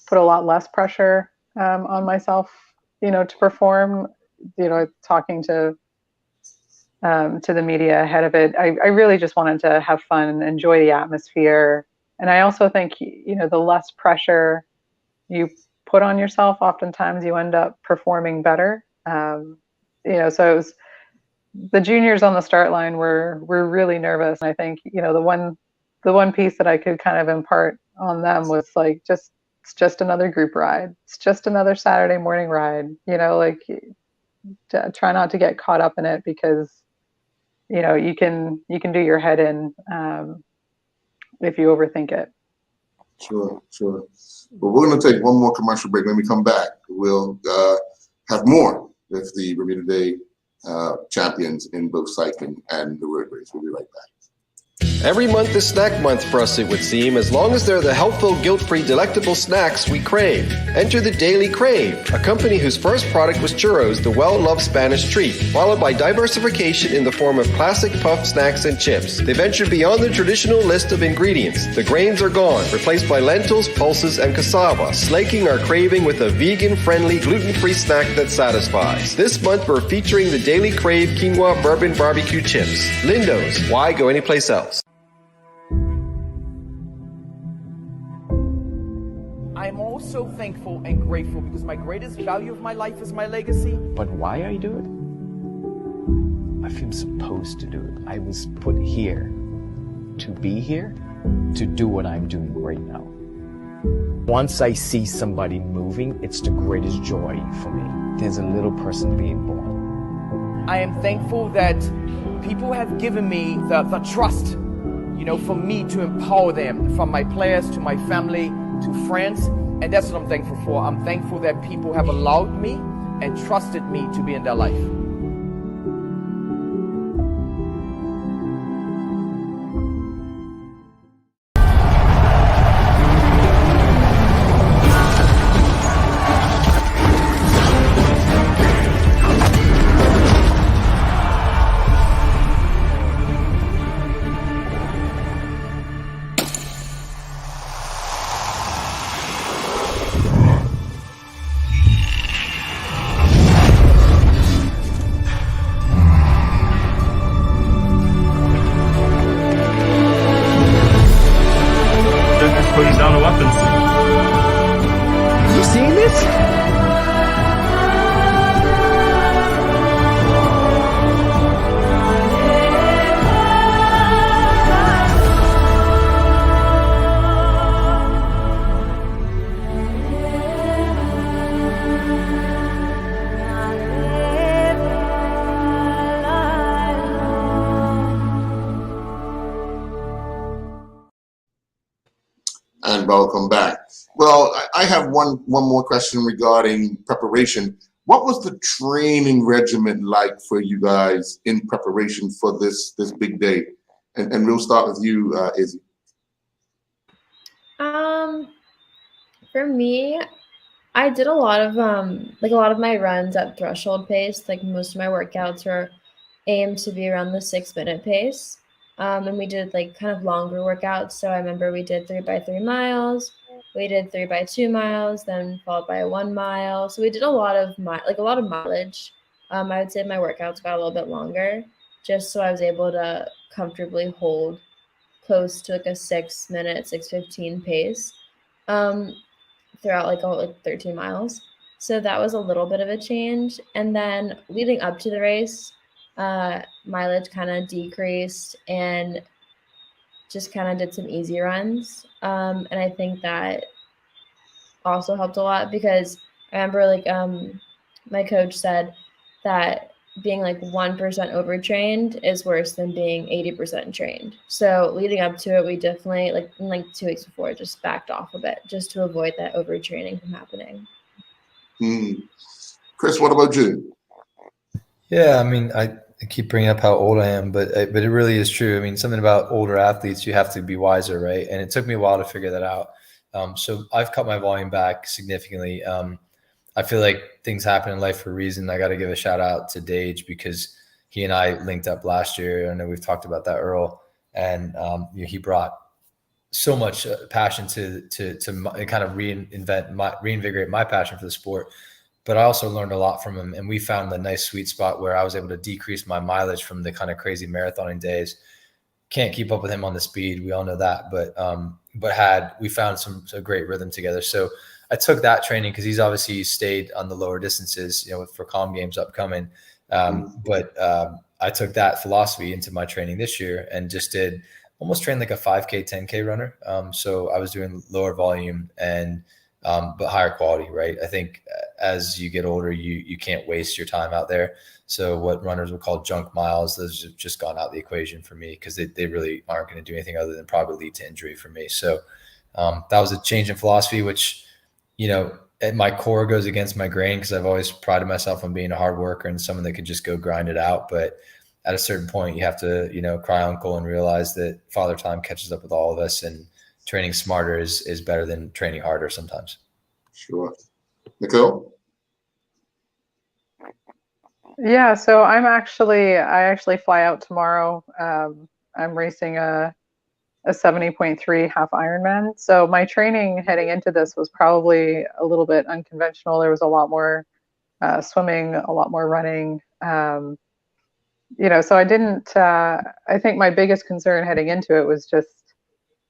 put a lot less pressure on myself, to perform, talking to the media ahead of it. I really just wanted to have fun and enjoy the atmosphere. And I also think, the less pressure you put on yourself, oftentimes you end up performing better. So it was the juniors on the start line were really nervous. And I think, the one piece that I could kind of impart on them was it's just another group ride. It's just another Saturday morning ride, try not to get caught up in it because, you can do your head in if you overthink it. Sure. Well, we're going to take one more commercial break. When we come back, we'll have more with the Bermuda Day champions in both cycling and the road race. We'll be right back. Every month is snack month for us, it would seem, as long as they're the helpful, guilt-free, delectable snacks we crave. Enter the Daily Crave, a company whose first product was churros, the well-loved Spanish treat, followed by diversification in the form of classic puff snacks and chips. They ventured beyond the traditional list of ingredients. The grains are gone, replaced by lentils, pulses, and cassava, slaking our craving with a vegan-friendly, gluten-free snack that satisfies. This month, we're featuring the Daily Crave Quinoa Bourbon Barbecue Chips. Lindo's, why go anyplace else? I'm also thankful and grateful because my greatest value of my life is my legacy. But why I do it? I feel supposed to do it. I was put here to be here, to do what I'm doing right now. Once I see somebody moving, it's the greatest joy for me. There's a little person being born. I am thankful that people have given me the trust, for me to empower them, from my players to my family to friends. And that's what I'm thankful for. I'm thankful that people have allowed me and trusted me to be in their life. Putting down the weapons. You seeing this? And welcome back. Well, I have one more question regarding preparation. What was the training regimen like for you guys in preparation for this big day? And we'll start with you, Izzy. For me, I did a lot of my runs at threshold pace. Like most of my workouts were aimed to be around the 6-minute pace. And we did like kind of longer workouts. So I remember we did 3x3 miles. We did 3x2 miles, then followed by a 1 mile. So we did a lot of mileage. I would say my workouts got a little bit longer, just so I was able to comfortably hold close to like a 6-minute, 6:15 pace throughout like 13 miles. So that was a little bit of a change. And then leading up to the race, mileage kind of decreased and just kind of did some easy runs. And I think that also helped a lot because I remember my coach said that being like 1% overtrained is worse than being 80% trained. So leading up to it, we definitely in 2 weeks before just backed off a bit just to avoid that overtraining from happening. Chris, what about you? Yeah, I mean, I keep bringing up how old I am, but it really is true. I mean, something about older athletes, you have to be wiser, right? And it took me a while to figure that out. So I've cut my volume back significantly. I feel like things happen in life for a reason. I got to give a shout out to Dage because he and I linked up last year. I know we've talked about that, Earl, and he brought so much passion to kind of reinvigorate my passion for the sport. But I also learned a lot from him, and we found a nice sweet spot where I was able to decrease my mileage from the kind of crazy marathoning days. Can't keep up with him on the speed. We all know that, but we found a great rhythm together. So I took that training because he's obviously stayed on the lower distances, for Calm Games upcoming. But I took that philosophy into my training this year and just almost trained like a 5K, 10K runner. So I was doing lower volume and but higher quality, right? I think as you get older, you can't waste your time out there. So what runners would call junk miles, those have just gone out the equation for me because they really aren't going to do anything other than probably lead to injury for me. So that was a change in philosophy, which, my core goes against my grain because I've always prided myself on being a hard worker and someone that could just go grind it out. But at a certain point, you have to, cry uncle and realize that Father Time catches up with all of us, and training smarter is better than training harder sometimes. Sure. Nicole? Yeah, so I actually fly out tomorrow. I'm racing a 70.3 half Ironman. So my training heading into this was probably a little bit unconventional. There was a lot more swimming, a lot more running. So I didn't, I think my biggest concern heading into it was just,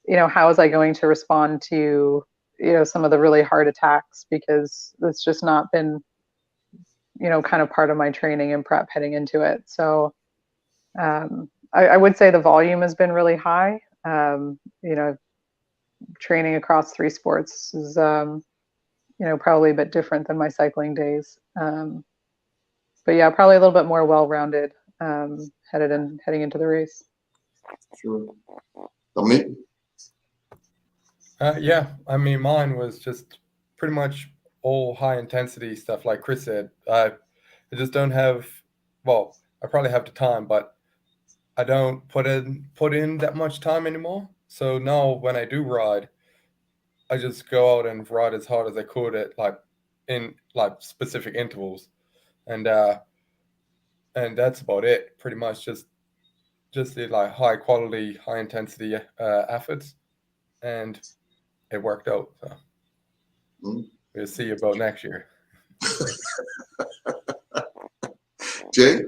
how was I going to respond to, some of the really hard attacks, because it's just not been, kind of part of my training and prep heading into it. So I would say the volume has been really high. Training across 3 sports is, probably a bit different than my cycling days. But yeah, probably a little bit more well-rounded heading into the race. Sure. Dominique? Yeah, I mean, mine was just pretty much all high intensity stuff, like Chris said. I just don't have, well, I probably have the time, but I don't put in that much time anymore. So now when I do ride, I just go out and ride as hard as I could at in specific intervals, and that's about it. Pretty much just the high quality, high intensity efforts, and it worked out. So we'll see about next year. Jay?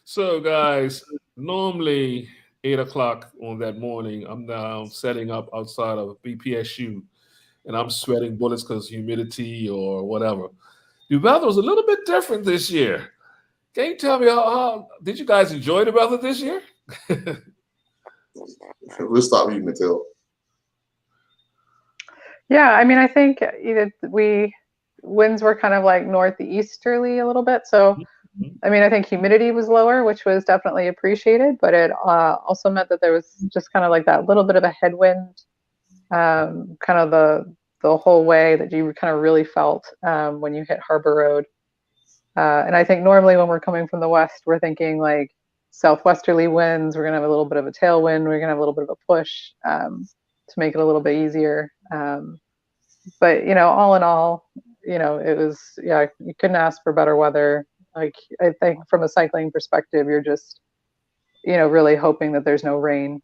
So, guys, normally 8 o'clock on that morning, I'm now setting up outside of BPSU, and I'm sweating bullets because humidity or whatever. The weather was a little bit different this year. Can you tell me how did you guys enjoy the weather this year? We'll start with you, Mathilde. Yeah, I mean, I think winds were kind of like northeasterly a little bit. So, I mean, I think humidity was lower, which was definitely appreciated, but it also meant that there was just kind of like that little bit of a headwind, kind of the whole way that you kind of really felt when you hit Harbor Road. And I think normally when we're coming from the west, we're thinking like southwesterly winds. We're going to have a little bit of a tailwind. We're going to have a little bit of a push to make it a little bit easier. But, all in all, it was, you couldn't ask for better weather. Like, I think from a cycling perspective, you're just, really hoping that there's no rain.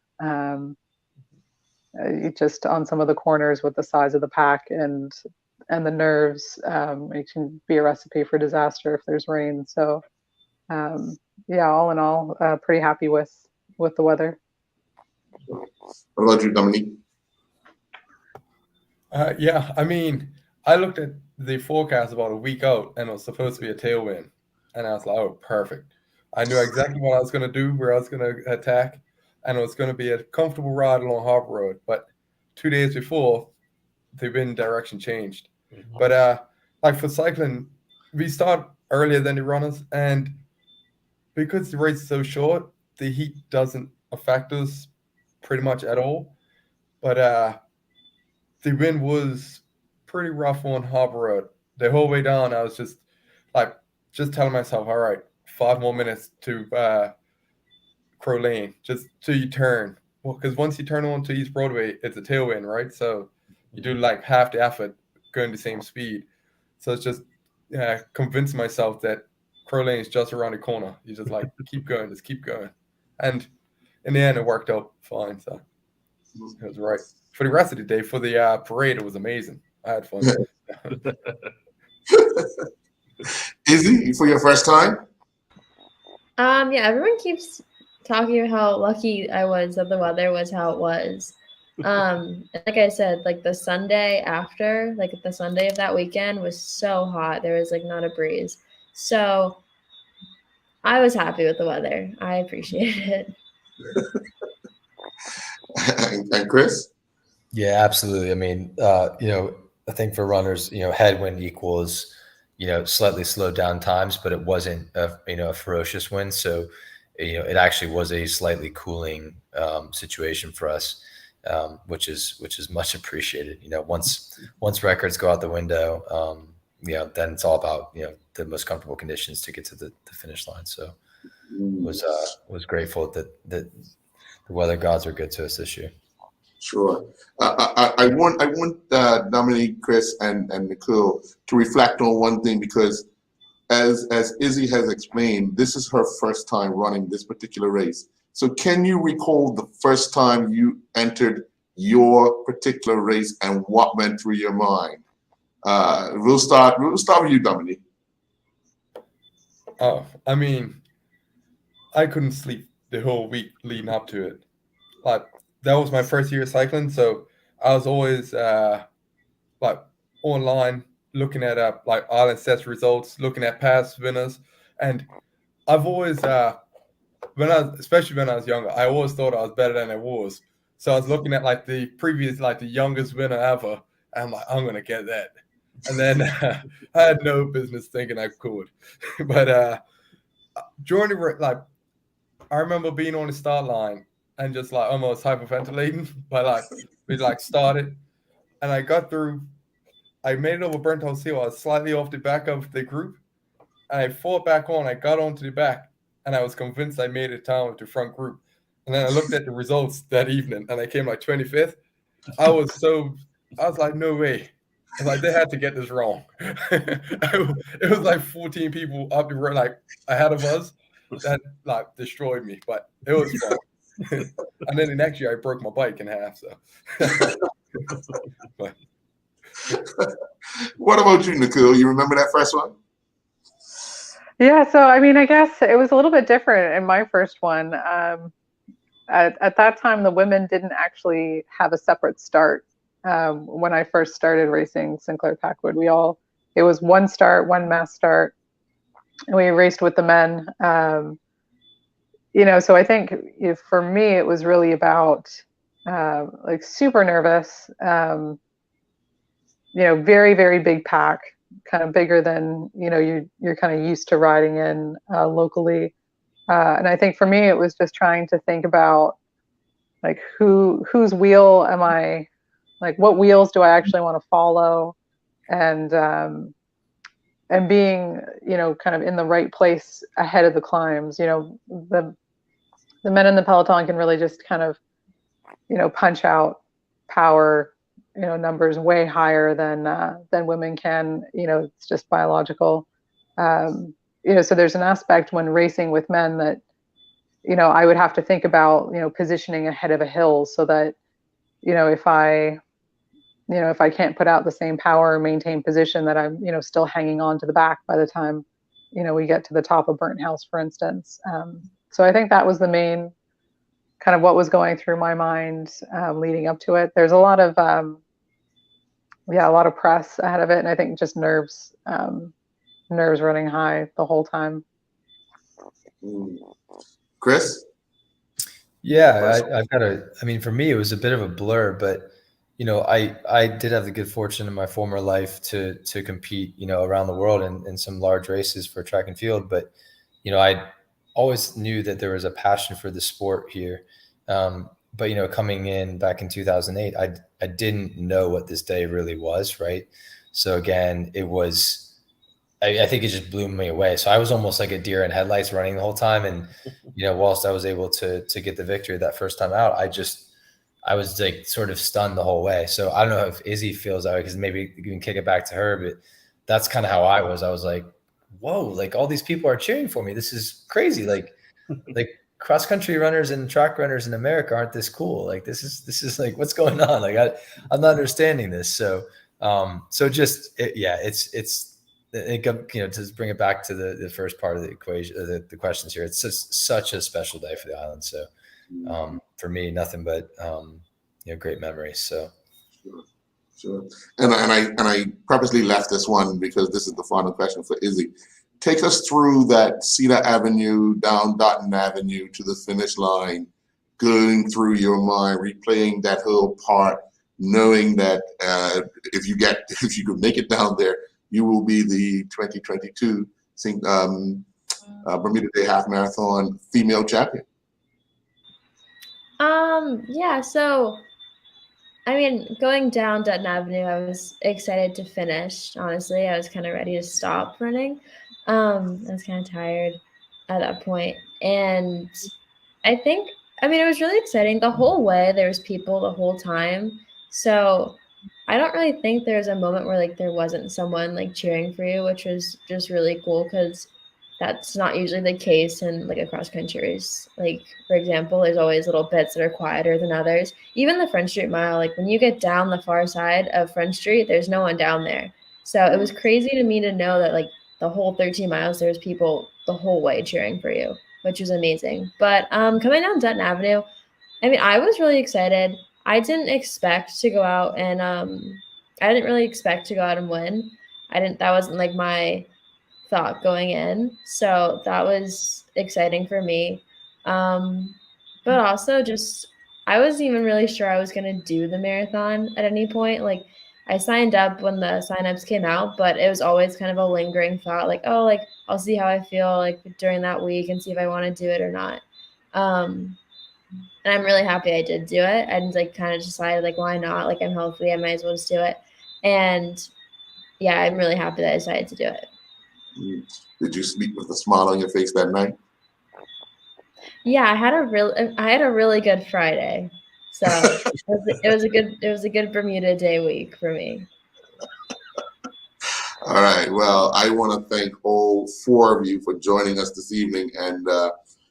Just on some of the corners with the size of the pack and the nerves, it can be a recipe for disaster if there's rain. So, all in all, pretty happy with the weather. What about you, Dominique? Yeah, I mean, I looked at the forecast about a week out, and it was supposed to be a tailwind, and I was like, oh, perfect. I knew exactly what I was going to do, where I was going to attack, and it was going to be a comfortable ride along Harbor Road. But 2 days before, the wind direction changed. But for cycling, we start earlier than the runners, and because the race is so short, the heat doesn't affect us pretty much at all. But the wind was pretty rough on Harbor Road. The whole way down, I was just telling myself, all right, 5 more minutes to Crow Lane, just till you turn. Well, because once you turn on to East Broadway, it's a tailwind, right? So you do like half the effort going the same speed. So it's just convince myself that Crow Lane is just around the corner. You just keep going, just keep going. And in the end, it worked out fine. So it was right. For the rest of the day, for the parade, it was amazing. I had fun. Izzy, for your first time? Yeah, everyone keeps talking about how lucky I was that the weather was how it was. Like I said, like the Sunday after, like the Sunday of that weekend was so hot. There was like not a breeze. So I was happy with the weather. I appreciated it. And Chris? Yeah, absolutely. I mean, I think for runners, headwind equals, slightly slowed down times, but it wasn't a ferocious wind. So, it actually was a slightly cooling situation for us. which is much appreciated. Once records go out the window, then it's all about the most comfortable conditions to get to the finish line. So was grateful that the weather gods were good to us this year. Sure. I want Dominique, Chris, and Nicole to reflect on one thing, because as Izzy has explained, this is her first time running this particular race. So can you recall the first time you entered your particular race and what went through your mind? We'll start with you, Dominique. Oh, I mean, I couldn't sleep the whole week leading up to it. Like, that was my first year cycling, so I was always like online looking at like Island Stats results, looking at past winners, and I've always especially when I was younger, I always thought I was better than I was. So I was looking at like the previous, like the youngest winner ever, and I'm like, I'm gonna get that. And then I had no business thinking I could, but during the I remember being on the start line and just like almost hyperventilating, but like we like started, and I got through. I made it over Burnt House Hill. I was slightly off the back of the group, and I fought back on. I got onto the back, and I was convinced I made it down with the front group. And then I looked at the results that evening, and I came like 25th. I was like, no way. I was like, they had to get this wrong. It was like 14 people up the road, like ahead of us, that like destroyed me. But it was fun. And then the next year, I broke my bike in half. So. But. What about you, Nicole? You remember that first one? Yeah, so I mean, I guess it was a little bit different in my first one. At that time, the women didn't actually have a separate start. When I first started racing Sinclair Packwood, it was one start, one mass start, and we raced with the men. So I think for me, it was really about like super nervous. Very, very big pack, kind of bigger than you're kind of used to riding in locally. And I think for me, it was just trying to think about like whose wheel am I, like what wheels do I actually want to follow, and being kind of in the right place ahead of the climbs. The men in the peloton can really just kind of punch out power numbers way higher than women can. It's just biological. So there's an aspect when racing with men that I would have to think about positioning ahead of a hill, so that if I can't put out the same power or maintain position, that I'm still hanging on to the back by the time we get to the top of Burnt House, for instance. So I think that was the main kind of what was going through my mind leading up to it. There's a lot of press ahead of it, and I think just nerves running high the whole time. Chris? Yeah, I mean, for me, it was a bit of a blur, but I did have the good fortune in my former life to compete, around the world in some large races for track and field. But, I always knew that there was a passion for the sport here. But, coming in back in 2008, I didn't know what this day really was, right? So again, it was, I think it just blew me away. So I was almost like a deer in headlights running the whole time. And, whilst I was able to get the victory that first time out, I was like sort of stunned the whole way. So I don't know if Izzy feels that way, because maybe you can kick it back to her, but that's kind of how I was. I was like, whoa, like all these people are cheering for me. This is crazy. Like cross country runners and track runners in America aren't this cool. Like this is like, what's going on? Like I'm not understanding this. So just to bring it back to the first part of the equation, the questions here, it's just such a special day for the island. So for me, nothing but great memories. So sure. And I purposely left this one because this is the final question for Izzy. Take us through that Cedar Avenue down Dotton Avenue to the finish line, going through your mind, replaying that whole part, knowing that if you could make it down there, you will be the 2022 Bermuda Day Half Marathon female champion. Yeah, so I mean, going down Dutton Avenue, I was excited to finish. Honestly, I was kind of ready to stop running. I was kind of tired at that point, and I think, I mean, it was really exciting the whole way. There was people the whole time, so I don't really think there was a moment where like there wasn't someone like cheering for you, which was just really cool because that's not usually the case in like a cross country race. Like, for example, there's always little bits that are quieter than others. Even the French Street Mile, like when you get down the far side of French Street, there's no one down there. So it was crazy to me to know that like the whole 13 miles, there's people the whole way cheering for you, which was amazing. But coming down Dutton Avenue, I mean, I was really excited. I didn't expect to go out and I didn't really expect to go out and win. That wasn't like my thought going in. So that was exciting for me. But also just I wasn't even really sure I was gonna do the marathon at any point. Like I signed up when the signups came out, but it was always kind of a lingering thought, like, oh, like I'll see how I feel like during that week and see if I want to do it or not. And I'm really happy I did do it. And like kind of decided like why not? Like I'm healthy, I might as well just do it. And yeah, I'm really happy that I decided to do it. Did you sleep with a smile on your face that night? Yeah, I had a really good Friday. So it was a good Bermuda Day week for me. All right. Well, I want to thank all four of you for joining us this evening and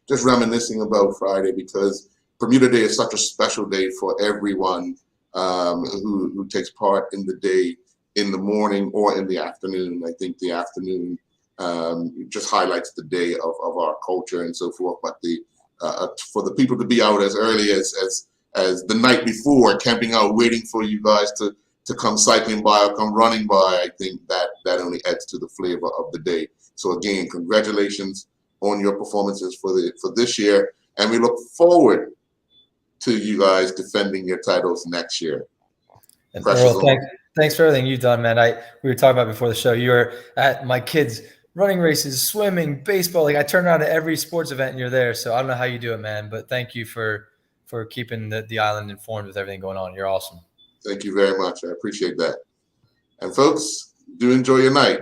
just reminiscing about Friday, because Bermuda Day is such a special day for everyone who takes part in the day in the morning or in the afternoon. I think the afternoon just highlights the day of our culture and so forth. But for the people to be out as early as the night before, camping out, waiting for you guys to come cycling by or come running by, I think that only adds to the flavor of the day. So again, congratulations on your performances for this year, and we look forward to you guys defending your titles next year. And Earl, thanks for everything you've done, man. We were talking about before the show. You were at my kids' running races, swimming, baseball. Like I turn around to every sports event and you're there. So I don't know how you do it, man. But thank you for keeping the island informed with everything going on. You're awesome. Thank you very much. I appreciate that. And folks, do enjoy your night.